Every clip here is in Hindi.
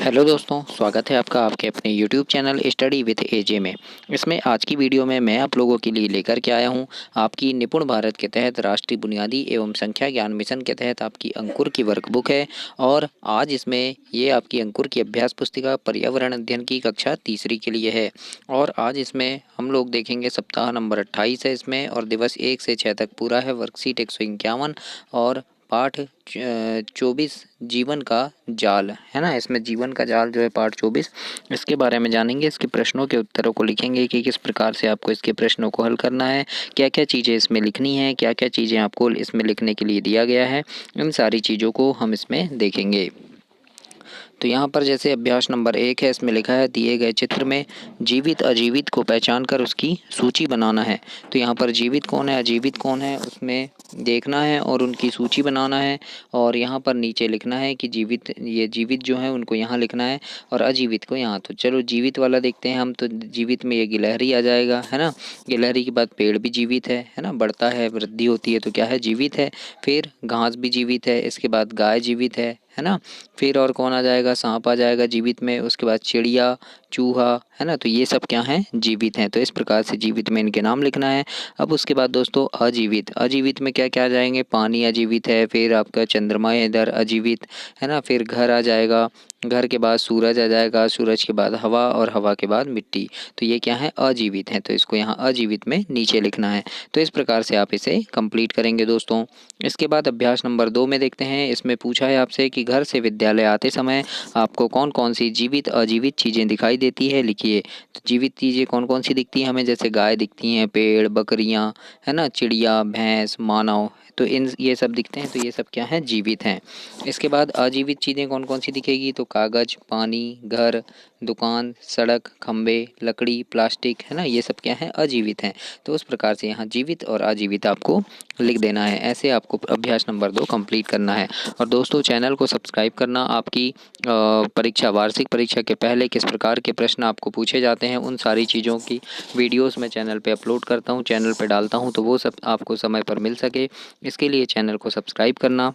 हेलो दोस्तों, स्वागत है आपका आपके अपने यूट्यूब चैनल स्टडी विद एजे में। इसमें आज की वीडियो में मैं आप लोगों के लिए लेकर के आया हूं आपकी निपुण भारत के तहत राष्ट्रीय बुनियादी एवं संख्या ज्ञान मिशन के तहत आपकी अंकुर की वर्कबुक है। और आज इसमें ये आपकी अंकुर की अभ्यास पुस्तिका पर्यावरण अध्ययन की कक्षा तीसरी के लिए है। और आज इसमें हम लोग देखेंगे सप्ताह नंबर 28 है इसमें, और दिवस 1 से 6 तक पूरा है। वर्कशीट 151 और पाठ 24 जीवन का जाल है ना। इसमें जीवन का जाल जो है पाठ 24, इसके बारे में जानेंगे। इसके प्रश्नों के उत्तरों को लिखेंगे कि किस प्रकार से आपको इसके प्रश्नों को हल करना है, क्या क्या चीज़ें इसमें लिखनी है, क्या क्या चीज़ें आपको इसमें लिखने के लिए दिया गया है, इन सारी चीज़ों को हम इसमें देखेंगे। तो यहाँ पर जैसे अभ्यास नंबर 1 है, इसमें लिखा है दिए गए चित्र में जीवित अजीवित को पहचान कर उसकी सूची बनाना है। तो यहाँ पर जीवित कौन है अजीवित कौन है उसमें देखना है और उनकी सूची बनाना है। और यहाँ पर नीचे लिखना है कि जीवित जो है उनको यहाँ लिखना है और अजीवित को यहाँ। तो चलो जीवित वाला देखते हैं हम। तो जीवित में ये गिलहरी आ जाएगा है ना। गिलहरी के बाद पेड़ भी जीवित है ना, बढ़ता है, वृद्धि होती है, तो क्या है, जीवित है। फिर घास भी जीवित है, इसके बाद गाय जीवित है ना। फिर और कौन आ जाएगा, सांप आ जाएगा जीवित में, उसके बाद चिड़िया, चूहा है ना। तो ये सब क्या हैं, जीवित हैं। तो इस प्रकार से जीवित में इनके नाम लिखना है। अब उसके बाद दोस्तों अजीवित, अजीवित में क्या क्या आ जाएंगे, पानी अजीवित है, फिर आपका चंद्रमा है इधर अजीवित है ना। फिर घर आ जाएगा, घर के बाद सूरज आ जाएगा, सूरज के बाद हवा और हवा के बाद मिट्टी। तो ये क्या है, अजीवित है। तो इसको यहाँ अजीवित में नीचे लिखना है। तो इस प्रकार से आप इसे कंप्लीट करेंगे दोस्तों। इसके बाद अभ्यास नंबर 2 में देखते हैं। इसमें पूछा है आपसे कि घर से विद्यालय आते समय आपको कौन कौन सी जीवित अजीवित चीज़ें दिखाई देती है, लिखिए। तो जीवित चीज़ें कौन कौन सी दिखती हैं हमें, जैसे गाय दिखती हैं, पेड़, बकरियां है ना, चिड़िया, भैंस, मानव। तो इन ये सब दिखते हैं, तो ये सब क्या है, जीवित हैं। इसके बाद अजीवित चीज़ें कौन कौन सी दिखेगी, तो कागज, पानी, घर, दुकान, सड़क, खंबे, लकड़ी, प्लास्टिक है ना, ये सब क्या है, अजीवित हैं। तो उस प्रकार से यहाँ जीवित और अजीवित आपको लिख देना है। ऐसे आपको अभ्यास नंबर 2 कंप्लीट करना है। और दोस्तों चैनल को सब्सक्राइब करना। आपकी परीक्षा, वार्षिक परीक्षा के पहले किस प्रकार के प्रश्न आपको पूछे जाते हैं, उन सारी चीज़ों की वीडियोस मैं चैनल पे अपलोड करता हूँ, चैनल पे डालता हूँ, तो वो सब आपको समय पर मिल सके, इसके लिए चैनल को सब्सक्राइब करना,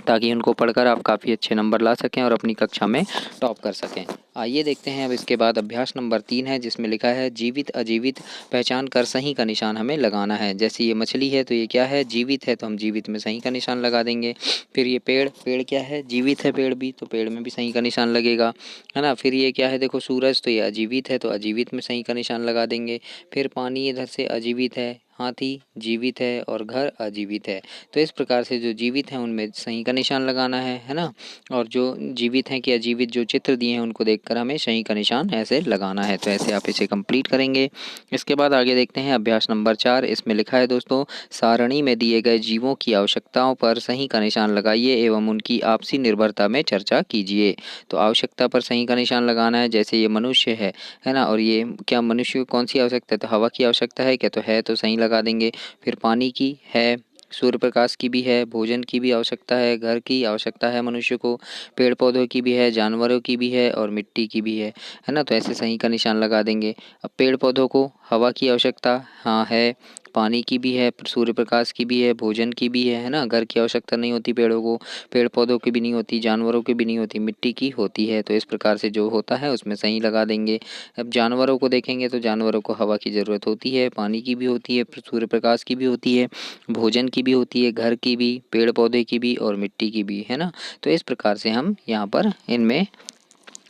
ताकि उनको पढ़कर आप काफ़ी अच्छे नंबर ला सकें और अपनी कक्षा में टॉप कर सकें। आइए देखते हैं अब इसके बाद अभ्यास नंबर 3 है, जिसमें लिखा है जीवित अजीवित पहचान कर सही का निशान हमें लगाना है। जैसे ये मछली है तो ये क्या है, जीवित है, तो हम जीवित में सही का निशान लगा देंगे। फिर ये पेड़, पेड़ क्या है, जीवित है पेड़ भी, तो पेड़ में भी सही का निशान लगेगा है ना। फिर ये क्या है, देखो सूरज, तो ये अजीवित है, तो अजीवित में सही का निशान लगा देंगे। फिर पानी इधर से अजीवित है, हाथी जीवित है और घर अजीवित है। तो इस प्रकार से जो जीवित हैं उनमें सही का निशान लगाना है ना। और जो जीवित हैं कि अजीवित जो चित्र दिए हैं उनको देखकर हमें सही का निशान ऐसे लगाना है। तो ऐसे आप इसे कंप्लीट करेंगे। इसके बाद आगे देखते हैं अभ्यास नंबर 4। इसमें लिखा है दोस्तों, सारणी में दिए गए जीवों की आवश्यकताओं पर सही का निशान लगाइए एवं उनकी आपसी निर्भरता में चर्चा कीजिए। तो आवश्यकता पर सही का निशान लगाना है। जैसे ये मनुष्य है ना, और ये क्या, मनुष्य को कौन सी आवश्यकता है, तो हवा की आवश्यकता है क्या, तो है, तो सही लगा देंगे। फिर पानी की है, सूर्य प्रकाश की भी है, भोजन की भी आवश्यकता है, घर की आवश्यकता है मनुष्य को, पेड़ पौधों की भी है, जानवरों की भी है और मिट्टी की भी है ना। तो ऐसे सही का निशान लगा देंगे। अब पेड़ पौधों को हवा की आवश्यकता हाँ है, पानी की भी है, सूर्य प्रकाश की भी है, भोजन की भी है ना। घर की आवश्यकता नहीं होती पेड़ों को, पेड़ पौधों की भी नहीं होती, जानवरों की भी नहीं होती, मिट्टी की होती है। तो इस प्रकार से जो होता है उसमें सही लगा देंगे। अब जानवरों को देखेंगे तो जानवरों को हवा की ज़रूरत होती है, पानी की भी होती है, सूर्य प्रकाश की भी होती है, भोजन की भी होती है, घर की भी, पेड़ पौधे की भी और मिट्टी की भी है ना। तो इस प्रकार से हम यहाँ पर इनमें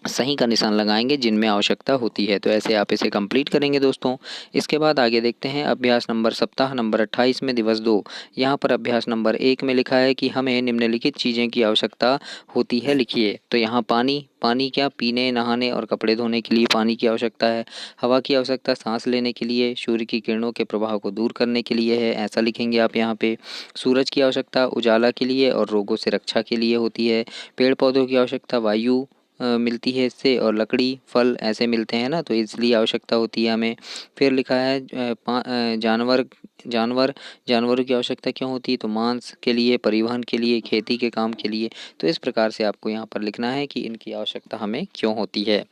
सही का निशान लगाएंगे जिनमें आवश्यकता होती है। तो ऐसे आप इसे कंप्लीट करेंगे दोस्तों। इसके बाद आगे देखते हैं अभ्यास नंबर सप्ताह नंबर 28 में दिवस 2। यहाँ पर अभ्यास नंबर 1 में लिखा है कि हमें निम्नलिखित चीज़ें की आवश्यकता होती है, लिखिए। तो यहाँ पानी, पानी क्या, पीने, नहाने और कपड़े धोने के लिए पानी की आवश्यकता है। हवा की आवश्यकता सांस लेने के लिए, सूर्य की किरणों के प्रभाव को दूर करने के लिए है, ऐसा लिखेंगे आप यहाँ पे। सूरज की आवश्यकता उजाला के लिए और रोगों से रक्षा के लिए होती है। पेड़ पौधों की आवश्यकता वायु मिलती है इससे, और लकड़ी, फल ऐसे मिलते हैं ना, तो इसलिए आवश्यकता होती है हमें। फिर लिखा है जानवर, जानवर, जानवरों की आवश्यकता क्यों होती है, तो मांस के लिए, परिवहन के लिए, खेती के काम के लिए। तो इस प्रकार से आपको यहाँ पर लिखना है कि इनकी आवश्यकता हमें क्यों होती है।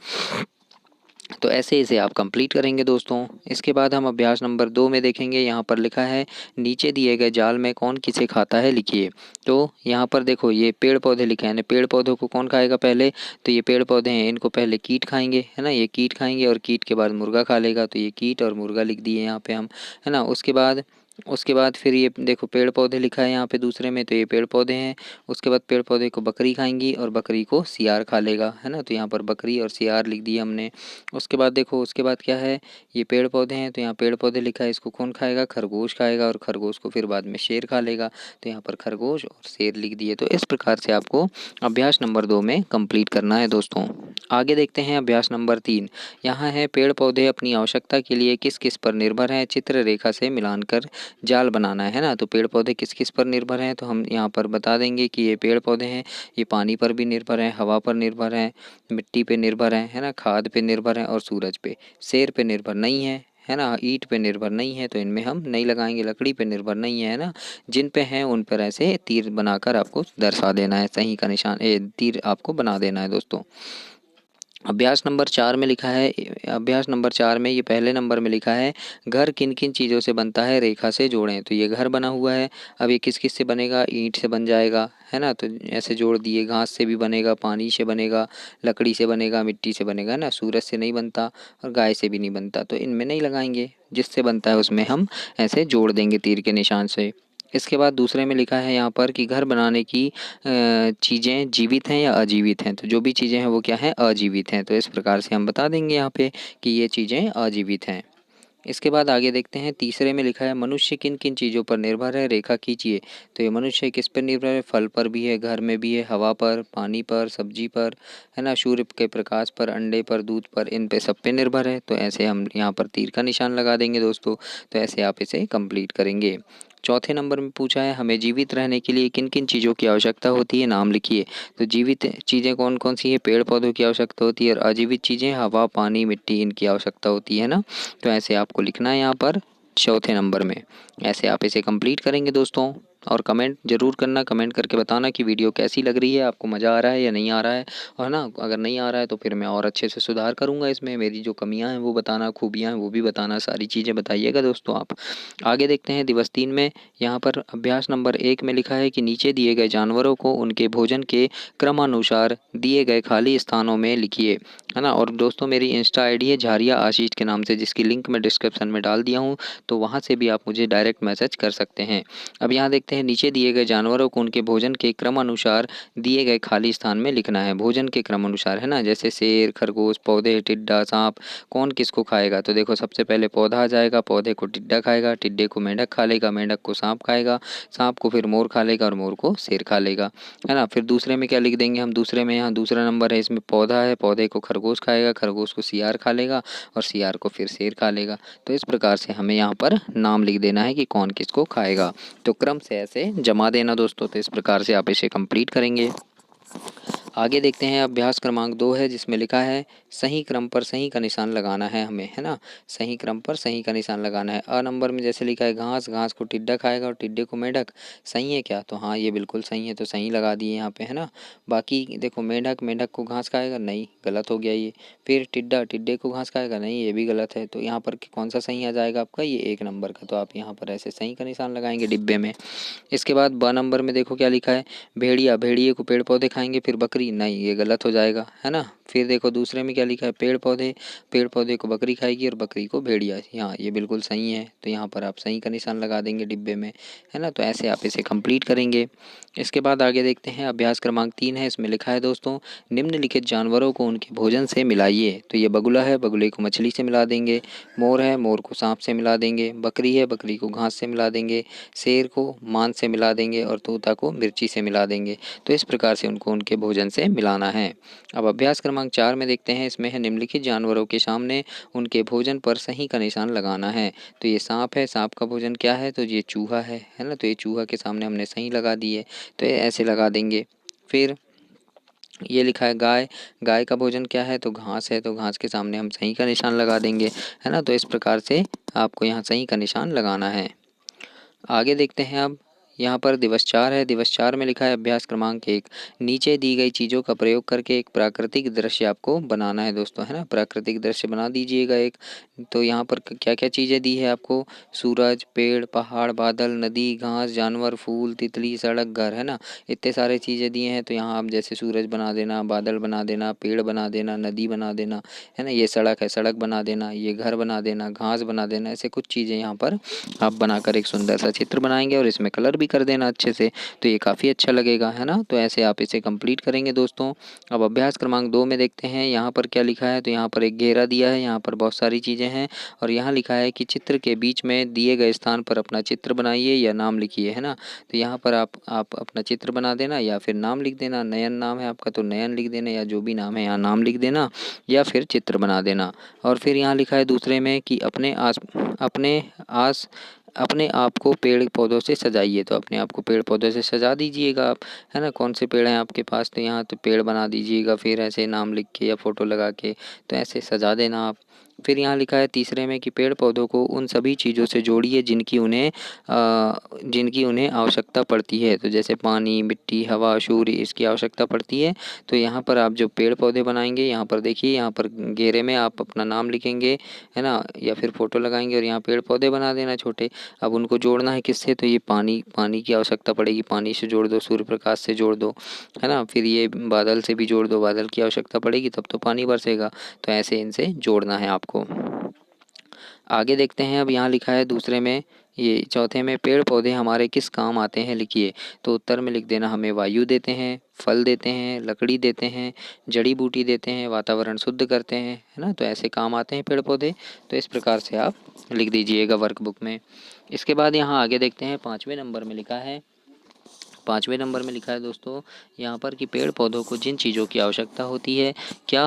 तो ऐसे इसे आप कंप्लीट करेंगे दोस्तों। इसके बाद हम अभ्यास नंबर 2 में देखेंगे। यहाँ पर लिखा है नीचे दिए गए जाल में कौन किसे खाता है लिखिए। तो यहाँ पर देखो ये पेड़ पौधे लिखे हैं, पेड़ पौधों को कौन खाएगा पहले, तो ये पेड़ पौधे हैं, इनको पहले कीट खाएंगे, है ना, ये कीट खाएंगे और कीट के बाद मुर्गा खा लेगा, तो ये कीट और मुर्गा लिख दिए यहाँ पे हम, है ना। उसके बाद फिर ये देखो पेड़ पौधे लिखा है यहाँ पे दूसरे में, तो ये पेड़ पौधे हैं। उसके बाद पेड़ पौधे को बकरी खाएंगी और बकरी को सियार खा लेगा, है ना, तो यहाँ पर बकरी और सियार लिख दिया हमने। उसके बाद देखो उसके बाद क्या है, ये पेड़ पौधे हैं, तो यहाँ पेड़ पौधे लिखा है, इसको कौन खाएगा, खरगोश खाएगा, और खरगोश को फिर बाद में शेर खा लेगा, तो यहाँ पर खरगोश और शेर लिख दिए। तो इस प्रकार से आपको अभ्यास नंबर 2 में कंप्लीट करना है दोस्तों। आगे देखते हैं अभ्यास नंबर 3। यहाँ है पेड़ पौधे अपनी आवश्यकता के लिए किस किस पर निर्भर हैं, चित्र रेखा से मिलान कर जाल बनाना है ना। तो पेड़ पौधे किस किस पर निर्भर हैं, तो हम यहाँ पर बता देंगे कि ये पेड़ पौधे हैं, ये पानी पर भी निर्भर हैं, हवा पर निर्भर हैं, मिट्टी पे निर्भर है ना, खाद पे निर्भर है और सूरज पे। शेर पे निर्भर नहीं है ना, ईंट पे निर्भर नहीं है, तो इनमें हम नहीं लगाएंगे। लकड़ी पे निर्भर नहीं है ना, जिन पे हैं उन पर ऐसे तीर बनाकर आपको दर्शा देना है, सही का निशान तीर आपको बना देना है दोस्तों। अभ्यास नंबर 4 में लिखा है, अभ्यास नंबर 4 में ये पहले नंबर में लिखा है घर किन किन चीज़ों से बनता है रेखा से जोड़ें। तो ये घर बना हुआ है, अब ये किस किस से बनेगा, ईंट से बन जाएगा, है ना, तो ऐसे जोड़ दिए। घास से भी बनेगा, पानी से बनेगा, लकड़ी से बनेगा, मिट्टी से बनेगा ना, सूरज से नहीं बनता और गाय से भी नहीं बनता, तो इनमें नहीं लगाएंगे। जिससे बनता है उसमें हम ऐसे जोड़ देंगे तीर के निशान से। इसके बाद दूसरे में लिखा है यहाँ पर कि घर बनाने की चीज़ें जीवित हैं या अजीवित हैं। तो जो भी चीज़ें हैं वो क्या हैं, अजीवित हैं, तो इस प्रकार से हम बता देंगे यहाँ पे कि ये चीज़ें अजीवित हैं। इसके बाद आगे देखते हैं तीसरे में लिखा है मनुष्य किन किन चीज़ों पर निर्भर है रेखा खींचिए। तो ये मनुष्य किस पर निर्भर है, फल पर भी है, घर में भी है, हवा पर, पानी पर, सब्जी पर, है ना, सूर्य के प्रकाश पर, अंडे पर, दूध पर, इन पे सब पे निर्भर है। तो ऐसे हम यहाँ पर तीर का निशान लगा देंगे दोस्तों। तो ऐसे आप इसे कंप्लीट करेंगे। चौथे नंबर में पूछा है हमें जीवित रहने के लिए किन किन चीज़ों की आवश्यकता होती है, नाम लिखिए। तो जीवित चीज़ें कौन कौन सी है, पेड़ पौधों की आवश्यकता होती है, और अजीवित चीज़ें हवा, पानी, मिट्टी, इनकी आवश्यकता होती है ना। तो ऐसे आपको लिखना है यहाँ पर चौथे नंबर में। ऐसे आप इसे कंप्लीट करेंगे दोस्तों। और कमेंट ज़रूर करना, कमेंट करके बताना कि वीडियो कैसी लग रही है, आपको मज़ा आ रहा है या नहीं आ रहा है, और ना अगर नहीं आ रहा है तो फिर मैं और अच्छे से सुधार करूँगा इसमें। मेरी जो कमियां हैं वो बताना, खूबियां हैं वो भी बताना, सारी चीज़ें बताइएगा दोस्तों आप। आगे देखते हैं दिवस 3 में। यहाँ पर अभ्यास नंबर 1 में लिखा है कि नीचे दिए गए जानवरों को उनके भोजन के क्रमानुसार दिए गए खाली स्थानों में लिखिए, है ना। और दोस्तों मेरी इंस्टा आईडी है झारिया आशीष के नाम से, जिसकी लिंक मैं डिस्क्रिप्शन में डाल दिया हूँ, तो वहाँ से भी आप मुझे डायरेक्ट मैसेज कर सकते हैं। अब यहाँ देखते हैं नीचे दिए गए जानवरों को उनके भोजन के क्रम अनुसार दिए गए खाली स्थान में लिखना है। भोजन के क्रम अनुसार, है ना, जैसे शेर, खरगोश, पौधे, टिड्डा, सांप, कौन किसको खाएगा। तो देखो सबसे पहले पौधा आ जाएगा, पौधे को टिड्डा खाएगा, टिड्डे को मेंढक खा लेगा, मेंढक को सांप खाएगा, सांप को फिर मोर खा लेगा और मोर को शेर खा लेगा, है ना। फिर दूसरे में क्या लिख देंगे हम, दूसरे में यहाँ दूसरा नंबर है, इसमें पौधा है, पौधे को खरगोश खाएगा, खरगोश को सियार खा लेगा और सियार को फिर शेर खा लेगा। तो इस प्रकार से हमें यहाँ पर नाम लिख देना है कि कौन किसको खाएगा। तो क्रम से ऐसे जमा देना दोस्तों। तो इस प्रकार से आप इसे कंप्लीट करेंगे। आगे देखते हैं अभ्यास क्रमांक 2 है, जिसमें लिखा है सही क्रम पर सही का निशान लगाना है हमें, है ना। सही क्रम पर सही का निशान लगाना है। अ नंबर में जैसे लिखा है घास, घास को टिड्डा खाएगा और टिड्डे को मेंढक, सही है क्या, तो हाँ ये बिल्कुल सही है, तो सही लगा दिए यहाँ पे, है ना। बाकी देखो मेंढक, मेंढक को घास खाएगा, नहीं गलत हो गया ये। फिर टिड्डा, टिड्डे को घास खाएगा, नहीं ये भी गलत है। तो यहाँ पर कौन सा सही आ जाएगा आपका, ये 1 नंबर का। तो आप यहाँ पर ऐसे सही का निशान लगाएंगे डिब्बे में। इसके बाद ब नंबर में देखो क्या लिखा है, भेड़िया, भेड़िए को पेड़ पौधे खाएंगे, फिर बकरी, नहीं ये गलत हो जाएगा, है ना। फिर देखो दूसरे में क्या लिखा है, पेड़ पौधे, पेड़ पौधे को बकरी खाएगी और बकरी को भेड़िया, यहाँ ये बिल्कुल सही है, तो यहाँ पर आप सही का निशान लगा देंगे डिब्बे में, है ना। तो ऐसे आप इसे कंप्लीट करेंगे। इसके बाद आगे देखते हैं अभ्यास क्रमांक 3 है, इसमें लिखा है दोस्तों निम्नलिखित जानवरों को उनके भोजन से मिलाइए। तो ये बगुला है, बगुले को मछली से मिला देंगे, मोर है, मोर को सांप से मिला देंगे, बकरी है, बकरी को घास से मिला देंगे, शेर को मांस से मिला देंगे और तोता को मिर्ची से मिला देंगे। तो इस प्रकार से उनको उनके भोजन से मिलाना है। अब अभ्यास क्रमांक 4 में देखते हैं, इसमें है निम्नलिखित जानवरों के सामने उनके भोजन पर सही का निशान लगाना है। तो ये सांप है, सांप का भोजन क्या है, तो ये चूहा है ना। तो ये चूहा के सामने हमने सही लगा दी है, तो ये ऐसे लगा देंगे। फिर ये लिखा है गाय, गाय का भोजन क्या है, तो घास है, तो घास के सामने हम सही का निशान लगा देंगे, है ना। तो इस प्रकार से आपको यहाँ सही का निशान लगाना है। आगे देखते हैं अब यहाँ पर दिवस 4 है। दिवस 4 में लिखा है अभ्यास क्रमांक 1, नीचे दी गई चीज़ों का प्रयोग करके एक प्राकृतिक दृश्य आपको बनाना है दोस्तों, है ना। प्राकृतिक दृश्य बना दीजिएगा एक। तो यहाँ पर क्या-क्या चीज़ें दी है आपको, सूरज, पेड़, पहाड़, बादल, नदी, घास, जानवर, फूल, तितली, सड़क, घर, है ना। इतने सारे चीज़ें दिए हैं। तो यहाँ आप जैसे सूरज बना देना, बादल बना देना, पेड़ बना देना, नदी बना देना, है ना। ये सड़क है, सड़क बना देना, ये घर बना देना, घास बना देना। ऐसे कुछ चीज़ें यहाँ पर आप बनाकर एक सुंदर सा चित्र बनाएंगे और इसमें कलर भी कर देना अच्छे से, तो ये काफ़ी अच्छा लगेगा, है ना। तो ऐसे आप इसे कंप्लीट करेंगे दोस्तों। अब अभ्यास क्रमांक 2 में देखते हैं यहाँ पर क्या लिखा है। तो यहाँ पर एक घेरा दिया है, यहाँ पर बहुत सारी चीज़ें हैं और यहाँ लिखा है कि चित्र के बीच में दिए गए स्थान पर अपना चित्र बनाइए या नाम लिखिए, है ना। तो यहाँ पर आप अपना चित्र बना देना या फिर नाम लिख देना। नयन नाम है आपका तो नयन लिख देना, या जो भी नाम है यहाँ नाम लिख देना या फिर चित्र बना देना। और फिर यहाँ लिखा है दूसरे में कि अपने आप को पेड़ पौधों से सजाइए। तो अपने आप को पेड़ पौधों से सजा दीजिएगा आप, है ना। कौन से पेड़ हैं आपके पास, तो यहाँ तो पेड़ बना दीजिएगा, फिर ऐसे नाम लिख के या फ़ोटो लगा के तो ऐसे सजा देना आप। फिर यहाँ लिखा है तीसरे में कि पेड़ पौधों को उन सभी चीज़ों से जोड़िए जिनकी उन्हें आवश्यकता पड़ती है। तो जैसे पानी, मिट्टी, हवा, सूर्य, इसकी आवश्यकता पड़ती है। तो यहाँ पर आप जो पेड़ पौधे बनाएंगे, यहाँ पर देखिए, यहाँ पर घेरे में आप अपना नाम लिखेंगे, है ना, या फिर फ़ोटो लगाएंगे और यहाँ पेड़ पौधे बना देना छोटे। अब उनको जोड़ना है किससे, तो ये पानी की आवश्यकता पड़ेगी, पानी से जोड़ दो, सूर्य प्रकाश से जोड़ दो, है ना। फिर ये बादल से भी जोड़ दो, बादल की आवश्यकता पड़ेगी तब तो पानी बरसेगा। तो ऐसे इनसे जोड़ना है आपको। आगे देखते हैं। अब यहाँ लिखा है दूसरे में, ये चौथे में, पेड़ पौधे हमारे किस काम आते हैं लिखिए। तो उत्तर में लिख देना, हमें वायु देते हैं, फल देते हैं, लकड़ी देते हैं, जड़ी बूटी देते हैं, वातावरण शुद्ध करते हैं, है ना। तो ऐसे काम आते हैं पेड़ पौधे। तो इस प्रकार से आप लिख दीजिएगा वर्कबुक में। इसके बाद यहाँ आगे देखते हैं 5वें नंबर में लिखा है। 5वें नंबर में लिखा है दोस्तों यहाँ पर कि पेड़ पौधों को जिन चीज़ों की आवश्यकता होती है, क्या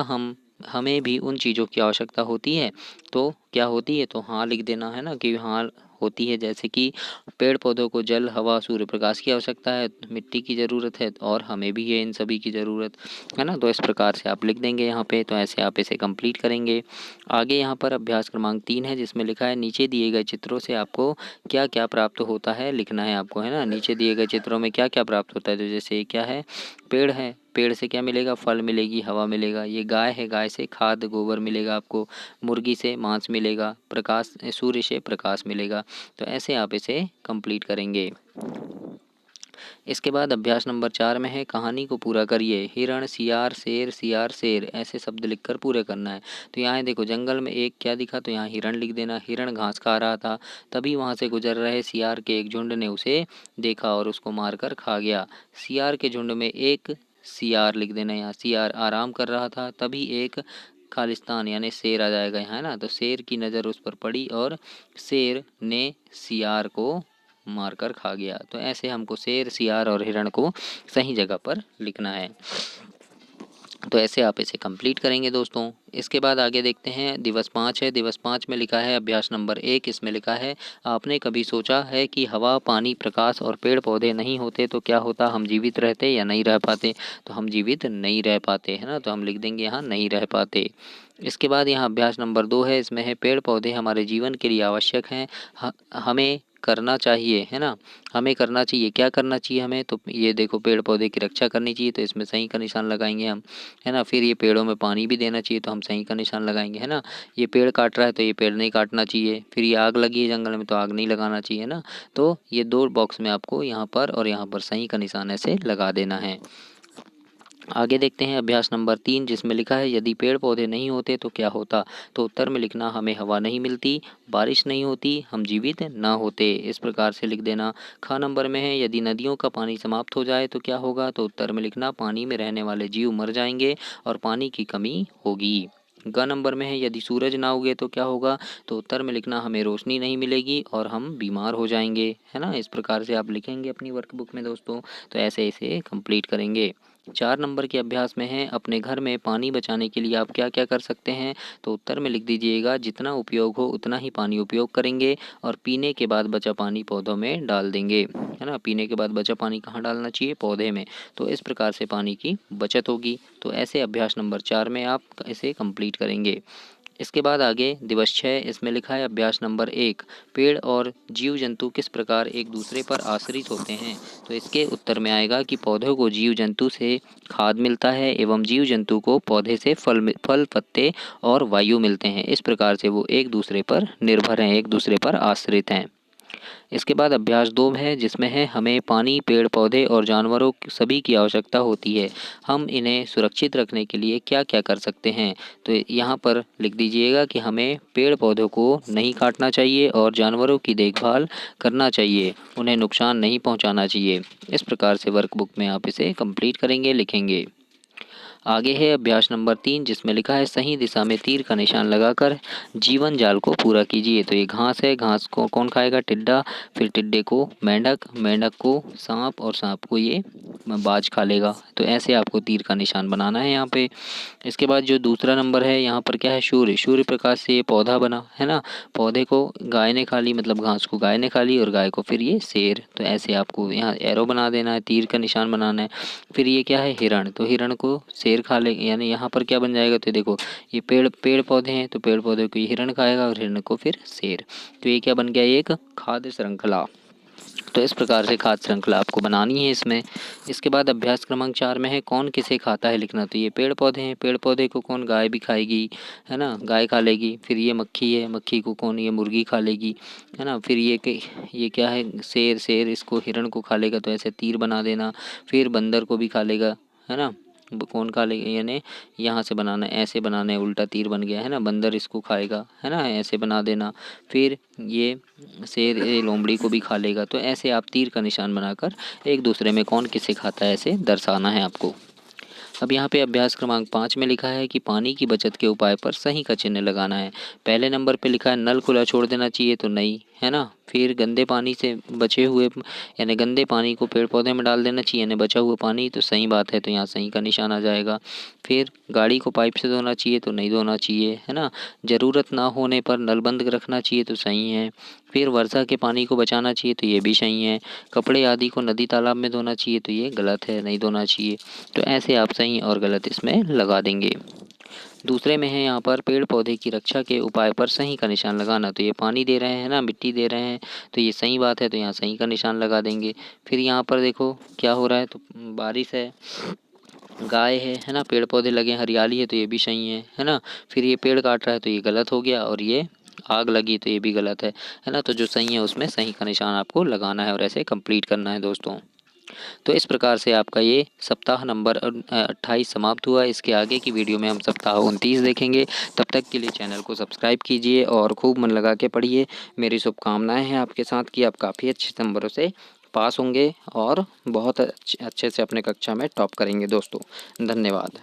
हमें भी उन चीज़ों की आवश्यकता होती है। तो क्या होती है, तो हाँ लिख देना, है ना, कि हाँ होती है। जैसे कि पेड़ पौधों को जल, हवा, सूर्य प्रकाश की आवश्यकता है, मिट्टी की ज़रूरत है और हमें भी है इन सभी की ज़रूरत, है ना। तो इस प्रकार से आप लिख देंगे यहाँ पे। तो ऐसे आप इसे कंप्लीट करेंगे। आगे यहाँ पर अभ्यास क्रमांक 3 है, जिसमें लिखा है नीचे दिए गए चित्रों से आपको क्या क्या प्राप्त होता है लिखना है आपको, है ना। नीचे दिए गए चित्रों में क्या क्या प्राप्त होता है, तो जैसे क्या है, पेड़ है, पेड़ से क्या मिलेगा, फल मिलेगी, हवा मिलेगा। ये गाय है, गाय से खाद गोबर मिलेगा आपको। मुर्गी से मांस मिलेगा, प्रकाश, सूर्य से प्रकाश मिलेगा। तो ऐसे आप इसे कंप्लीट करेंगे। इसके बाद अभ्यास नंबर 4 में है, कहानी को पूरा करिए। हिरण, सियार, शेर ऐसे शब्द लिखकर पूरे करना है। तो यहाँ देखो, जंगल में एक क्या दिखा, तो यहाँ हिरण लिख देना। हिरण घास खा रहा था, तभी वहाँ से गुजर रहे सियार के एक झुंड ने उसे देखा और उसको मारकर खा गया। सियार के झुंड में एक सियार लिख देना। यहाँ सियार आराम कर रहा था, तभी एक खालिस्तान यानी शेर आ जाएगा यहाँ, है ना। तो शेर की नज़र उस पर पड़ी और शेर ने सियार को मारकर खा गया। तो ऐसे हमको शेर, सियार और हिरण को सही जगह पर लिखना है। तो ऐसे आप इसे कंप्लीट करेंगे दोस्तों। इसके बाद आगे देखते हैं, दिवस 5 है। दिवस 5 में लिखा है अभ्यास नंबर 1, इसमें लिखा है, आपने कभी सोचा है कि हवा, पानी, प्रकाश और पेड़ पौधे नहीं होते तो क्या होता, हम जीवित रहते या नहीं रह पाते। तो हम जीवित नहीं रह पाते, है ना। तो हम लिख देंगे यहाँ नहीं रह पाते। इसके बाद यहाँ अभ्यास नंबर 2 है, इसमें है पेड़ पौधे हमारे जीवन के लिए आवश्यक हैं, हमें करना चाहिए, है ना। हमें करना चाहिए, क्या करना चाहिए हमें, तो ये देखो, पेड़ पौधे की रक्षा करनी चाहिए, तो इसमें सही का निशान लगाएंगे हम, है ना। फिर ये पेड़ों में पानी भी देना चाहिए, तो हम सही का निशान लगाएंगे, है ना। ये पेड़ काट रहा है तो ये पेड़ नहीं काटना चाहिए। फिर ये आग लगी है जंगल में तो आग नहीं लगाना चाहिए, है ना। तो ये 2 बॉक्स में आपको यहाँ पर और यहाँ पर सही का निशान ऐसे लगा देना है। आगे देखते हैं अभ्यास नंबर 3, जिसमें लिखा है, यदि पेड़ पौधे नहीं होते तो क्या होता। तो उत्तर में लिखना, हमें हवा नहीं मिलती, बारिश नहीं होती, हम जीवित ना होते। इस प्रकार से लिख देना। ख नंबर में है, यदि नदियों का पानी समाप्त हो जाए तो क्या होगा। तो उत्तर में लिखना, पानी में रहने वाले जीव मर जाएंगे और पानी की कमी होगी। ग नंबर में है, यदि सूरज ना उगे तो क्या होगा। तो उत्तर में लिखना, हमें रोशनी नहीं मिलेगी और हम बीमार हो जाएंगे, है ना। इस प्रकार से आप लिखेंगे अपनी वर्कबुक में दोस्तों। तो ऐसे इसे कंप्लीट करेंगे। 4 नंबर के अभ्यास में है, अपने घर में पानी बचाने के लिए आप क्या क्या कर सकते हैं। तो उत्तर में लिख दीजिएगा, जितना उपयोग हो उतना ही पानी उपयोग करेंगे और पीने के बाद बचा पानी पौधों में डाल देंगे, है ना। पीने के बाद बचा पानी कहाँ डालना चाहिए, पौधे में। तो इस प्रकार से पानी की बचत होगी। तो ऐसे अभ्यास नंबर 4 में आप इसे कंप्लीट करेंगे। इसके बाद आगे दिवस 6 इसमें लिखा है अभ्यास नंबर 1, पेड़ और जीव जंतु किस प्रकार एक दूसरे पर आश्रित होते हैं। तो इसके उत्तर में आएगा कि पौधों को जीव जंतु से खाद मिलता है एवं जीव जंतु को पौधे से फल पत्ते और वायु मिलते हैं। इस प्रकार से वो एक दूसरे पर निर्भर हैं, एक दूसरे पर आश्रित हैं। इसके बाद अभ्यास 2 है जिसमें है हमें पानी, पेड़ पौधे और जानवरों सभी की आवश्यकता होती है। हम इन्हें सुरक्षित रखने के लिए क्या क्या कर सकते हैं। तो यहाँ पर लिख दीजिएगा कि हमें पेड़ पौधों को नहीं काटना चाहिए और जानवरों की देखभाल करना चाहिए, उन्हें नुकसान नहीं पहुँचाना चाहिए। इस प्रकार से वर्कबुक में आप इसे कंप्लीट करेंगे, लिखेंगे। आगे है अभ्यास नंबर 3 जिसमें लिखा है सही दिशा में तीर का निशान लगाकर जीवन जाल को पूरा कीजिए। तो ये घास है, घास को कौन खाएगा, टिड्डा, फिर टिड्डे को मेंढक, मेंढक को सांप और सांप को ये बाज खा लेगा। तो ऐसे आपको तीर का निशान बनाना है यहाँ पे। इसके बाद जो दूसरा नंबर है यहाँ पर क्या है, सूर्य, सूर्य प्रकाश से ये पौधा बना है ना, पौधे को गाय ने खा ली, मतलब घास को गाय ने खा ली और गाय को फिर ये शेर। तो ऐसे आपको यहाँ एरो बना देना है, तीर का निशान बनाना है। फिर ये क्या है, हिरण, तो हिरण को शेर खा ले, यानी यहाँ पर क्या बन जाएगा, तो देखो ये पेड़ पेड़ पौधे हैं तो पेड़ पौधे को ये हिरण खाएगा और हिरण को फिर शेर। तो ये क्या बन गया, एक खाद्य श्रृंखला। तो इस प्रकार से खाद्य श्रृंखला आपको बनानी है इसमें। इसके बाद अभ्यास क्रमांक 4 में है कौन किसे खाता है लिखना। तो ये पेड़ पौधे हैं, पेड़ पौधे को कौन, गाय भी खाएगी है ना, गाय खा लेगी। फिर ये मक्खी है, मक्खी को कौन, ये मुर्गी खा लेगी है ना। फिर ये क्या है, शेर, शेर इसको हिरण को खा लेगा, तो ऐसे तीर बना देना। फिर बंदर को भी खा लेगा है ना, कौन खा लेगा, यानी यहाँ से बनाना है, ऐसे बनाना है, उल्टा तीर बन गया है ना, बंदर इसको खाएगा है ना, ऐसे बना देना। फिर ये शेर ये लोमड़ी को भी खा लेगा। तो ऐसे आप तीर का निशान बनाकर एक दूसरे में कौन किसे खाता है ऐसे दर्शाना है आपको। अब यहाँ पे अभ्यास क्रमांक 5 में लिखा है कि पानी की बचत के उपाय पर सही का चिन्ह लगाना है। पहले नंबर पे लिखा है नल खुला छोड़ देना चाहिए, तो नहीं है ना। फिर गंदे पानी से बचे हुए, यानी गंदे पानी को पेड़ पौधे में डाल देना चाहिए, यानी बचा हुआ पानी, तो सही बात है, तो यहाँ सही का निशान आ जाएगा। फिर गाड़ी को पाइप से धोना चाहिए, तो नहीं धोना चाहिए है ना। ज़रूरत ना होने पर नल बंद रखना चाहिए, तो सही है। फिर वर्षा के पानी को बचाना चाहिए, तो ये भी सही है। कपड़े आदि को नदी तालाब में धोना चाहिए, तो ये गलत है, नहीं धोना चाहिए। तो ऐसे आप सही और गलत इसमें लगा देंगे। दूसरे में है यहाँ पर पेड़ पौधे की रक्षा के उपाय पर सही का निशान लगाना। तो ये पानी दे रहे हैं ना, मिट्टी दे रहे हैं, तो ये सही बात है, तो यहाँ सही का निशान लगा देंगे। फिर यहाँ पर देखो क्या हो रहा है, तो बारिश है, गाय है ना, पेड़ पौधे लगे, हरियाली है, तो ये भी सही है ना। फिर ये पेड़ काट रहा है, तो ये गलत हो गया, और ये आग लगी तो ये भी गलत है ना। तो जो सही है उसमें सही का निशान आपको लगाना है और ऐसे कंप्लीट करना है दोस्तों। तो इस प्रकार से आपका ये सप्ताह नंबर 28 समाप्त हुआ। इसके आगे की वीडियो में हम सप्ताह 29 देखेंगे। तब तक के लिए चैनल को सब्सक्राइब कीजिए और खूब मन लगा के पढ़िए। मेरी शुभकामनाएं हैं आपके साथ कि आप काफ़ी अच्छे नंबरों से पास होंगे और बहुत अच्छे से अपने कक्षा में टॉप करेंगे दोस्तों। धन्यवाद।